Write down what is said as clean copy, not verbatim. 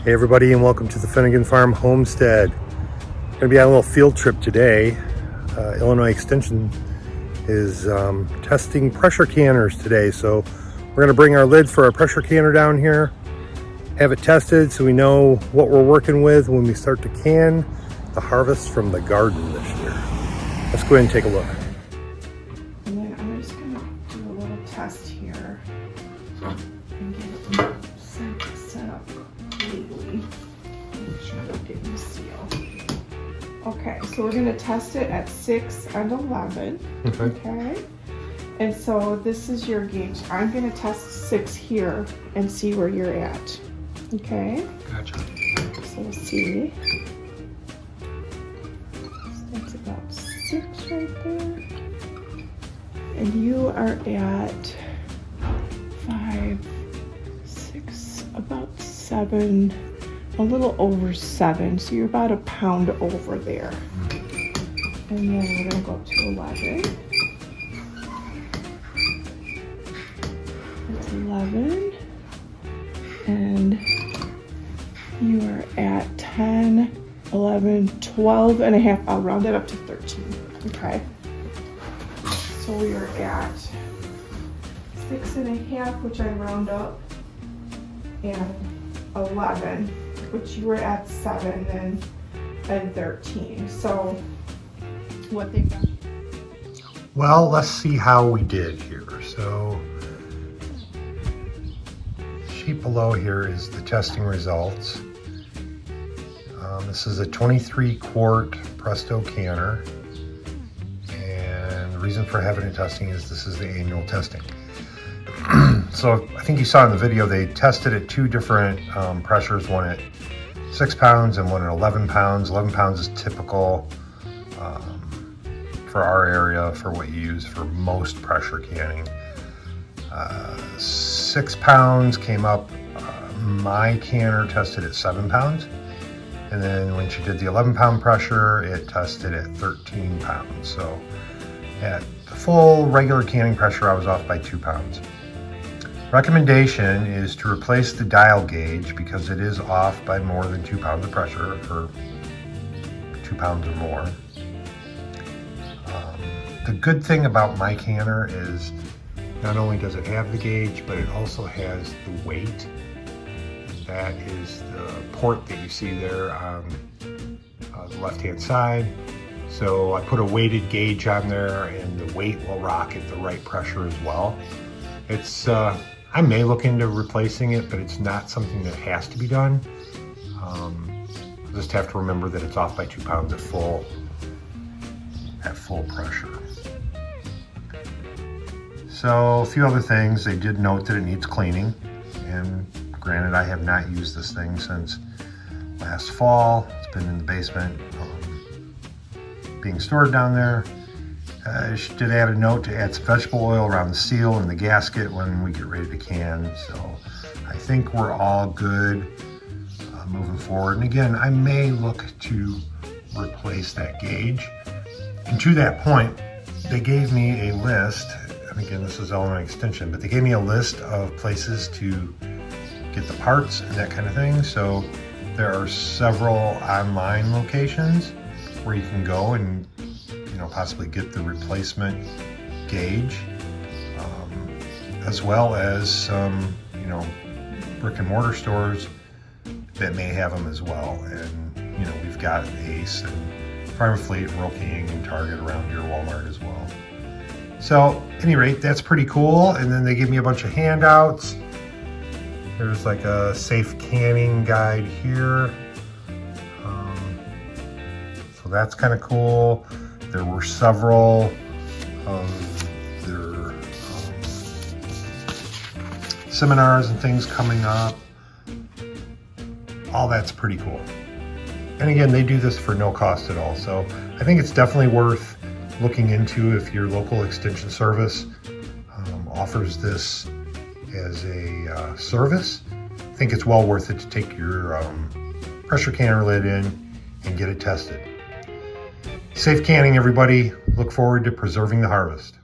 Hey everybody, and welcome to the Finnegan Farm Homestead. Going to be on a little field trip today. Illinois Extension is testing pressure canners today, so we're going to bring our lid for our pressure canner down here, have it tested so we know what we're working with when we start to can the harvest from the garden this year. Let's go ahead and take a look. And then I'm just going to do a little test here and get it set up completely. Make sure I'm getting the seal. Okay, so we're going to test it at 6 and 11. Okay. And so this is your gauge. I'm going to test 6 here and see where you're at. Okay. Gotcha. So we'll see. So that's about 6 right there. And you are at 5, 6, about 7, a little over 7. So you're about a pound over there. And then we're gonna go up to 11. That's 11. And you are at 10, 11, 12 and a half. I'll round it up to 13. Okay. So we are at 6 and a half, which I round up, and 11, which you were at 7 and 13. So what they got? Well, let's see how we did here. So sheet below here is the testing results. This is a 23 quart Presto canner. And the reason for having it testing is this is the annual testing. So I think you saw in the video, they tested at 2 different pressures, one at 6 pounds and one at 11 pounds. 11 pounds is typical for our area for what you use for most pressure canning. 6 pounds came up, my canner tested at 7 pounds. And then when she did the 11 pound pressure, it tested at 13 pounds. So at the full regular canning pressure, I was off by 2 pounds. Recommendation is to replace the dial gauge because it is off by more than 2 pounds of pressure, or 2 pounds or more. The good thing about my canner is not only does it have the gauge, but it also has the weight. That is the port that you see there on the left-hand side. So I put a weighted gauge on there, and the weight will rock at the right pressure as well. It's I may look into replacing it, but it's not something that has to be done. Just have to remember that it's off by 2 pounds at full pressure. So a few other things, they did note that it needs cleaning, and granted, I have not used this thing since last fall. It's been in the basement being stored down there. She did add a note to add some vegetable oil around the seal and the gasket when we get ready to can. So I think we're all good moving forward. And again, I may look to replace that gauge. And to that point, they gave me a list. And again, this is Illinois Extension, but they gave me a list of places to get the parts and that kind of thing. So there are several online locations where you can go and possibly get the replacement gauge, as well as some brick and mortar stores that may have them as well. And we've got Ace and Farm Fleet, Rural King, and Target around here, Walmart as well. So at any rate, that's pretty cool. And then they give me a bunch of handouts. There's like a safe canning guide here. So that's kind of cool. There were several of their seminars and things coming up. All that's pretty cool. And again, they do this for no cost at all. So I think it's definitely worth looking into if your local extension service offers this as a service. I think it's well worth it to take your pressure canner lid in and get it tested. Safe canning, everybody. Look forward to preserving the harvest.